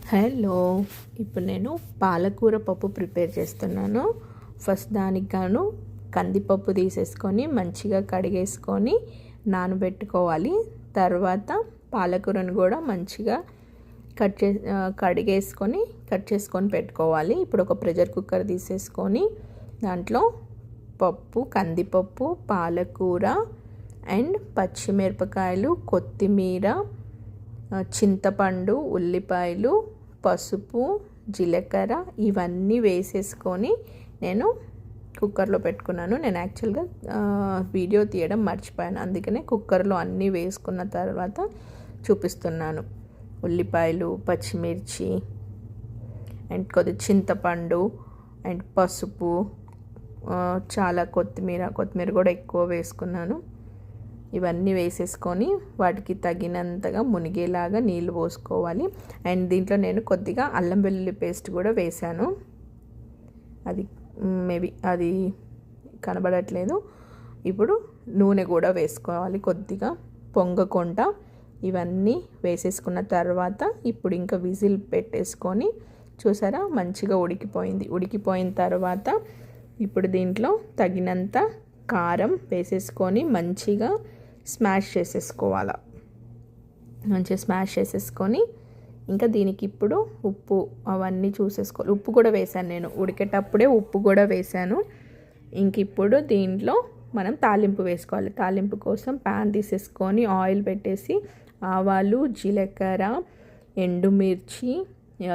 Hello, ఇప్పుడు నేను పాలకూర పప్పు ప్రిపేర్ చేస్తున్నాను. ఫస్ట్ దానికి గాను కందిపప్పు తీసేసుకొని మంచిగా కడిగేసుకొని నానబెట్టుకోవాలి. తర్వాత పాలకూరను కూడా మంచిగా కట్ చేసుకొని పెట్టుకోవాలి. ఇప్పుడు ఒక ప్రెషర్ కుక్కర్ తీసేసుకొని దాంట్లో పప్పు, కందిపప్పు, పాలకూర అండ్ పచ్చిమిరపకాయలు, కొత్తిమీర, చింతపండు, ఉల్లిపాయలు, పసుపు, జీలకర్ర ఇవన్నీ వేసేసుకొని నేను కుక్కర్లో పెట్టుకున్నాను. నేను యాక్చువల్గా వీడియో తీయడం మర్చిపోయాను, అందుకనే కుక్కర్లో అన్నీ వేసుకున్న తర్వాత చూపిస్తున్నాను. ఉల్లిపాయలు, పచ్చిమిర్చి అండ్ కొద్ది చింతపండు అండ్ పసుపు, చాలా కొత్తిమీర కూడా ఎక్కువ వేసుకున్నాను. ఇవన్నీ వేసేసుకొని వాటికి తగినంతగా మునిగేలాగా నీళ్ళు పోసుకోవాలి. అండ్ దీంట్లో నేను కొద్దిగా అల్లం వెల్లుల్లి పేస్ట్ కూడా వేసాను. అది మేబీ అది కనబడట్లేదు. ఇప్పుడు నూనె కూడా వేసుకోవాలి కొద్దిగా పొంగకుండా. ఇవన్నీ వేసేసుకున్న తర్వాత ఇప్పుడు ఇంకా విజిల్ పెట్టేసుకొని, చూసారా మంచిగా ఉడికిపోయింది. ఉడికిపోయిన తర్వాత ఇప్పుడు దీంట్లో తగినంత కారం వేసేసుకొని మంచిగా స్మాష్ చేసేసుకోవాలి. మంచిగా స్మాష్ చేసేసుకొని ఇంకా దీనికి ఇప్పుడు ఉప్పు అవన్నీ చూసేసుకోవాలి. ఉప్పు కూడా వేసాను, నేను ఉడికేటప్పుడే ఉప్పు కూడా వేసాను. ఇంక ఇప్పుడు దీంట్లో మనం తాలింపు వేసుకోవాలి. తాలింపు కోసం ప్యాన్ తీసేసుకొని ఆయిల్ పెట్టేసి ఆవాలు, జీలకర్ర, ఎండుమిర్చి,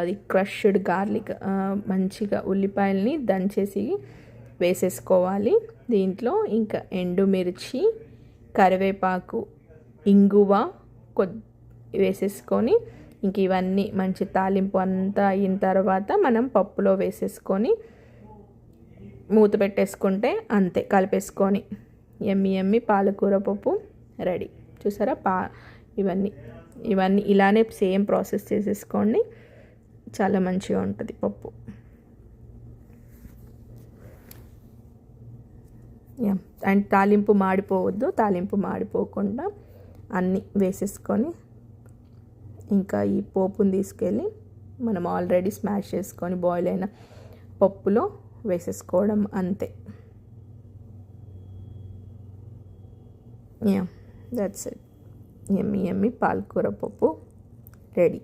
అది క్రష్డ్ గార్లిక్, మంచిగా ఉల్లిపాయల్ని దంచేసి వేసేసుకోవాలి. దీంట్లో ఇంకా ఎండుమిర్చి, కరివేపాకు, ఇంగువ వేసేసుకొని ఇంక ఇవన్నీ మంచి తాలింపు అంతా అయిన తర్వాత మనం పప్పులో వేసేసుకొని మూత పెట్టేసుకుంటే అంతే, కలిపేసుకొని ఎమ్మి పాలకూర పప్పు రెడీ. చూసారా ఇవన్నీ ఇలానే సేమ్ ప్రాసెస్ చేసేసుకోండి, చాలా మంచిగా ఉంటుంది పప్పు. అండ్ తాలింపు మాడిపోవద్దు. తాలింపు మాడిపోకుండా అన్నీ వేసేసుకొని ఇంకా ఈ పోపుని తీసుకెళ్ళి మనం ఆల్రెడీ స్మాష్ చేసుకొని బాయిల్ అయిన పప్పులో వేసేసుకోవడం అంతే. That's it. ఎమ్మి పాలకూర పప్పు రెడీ.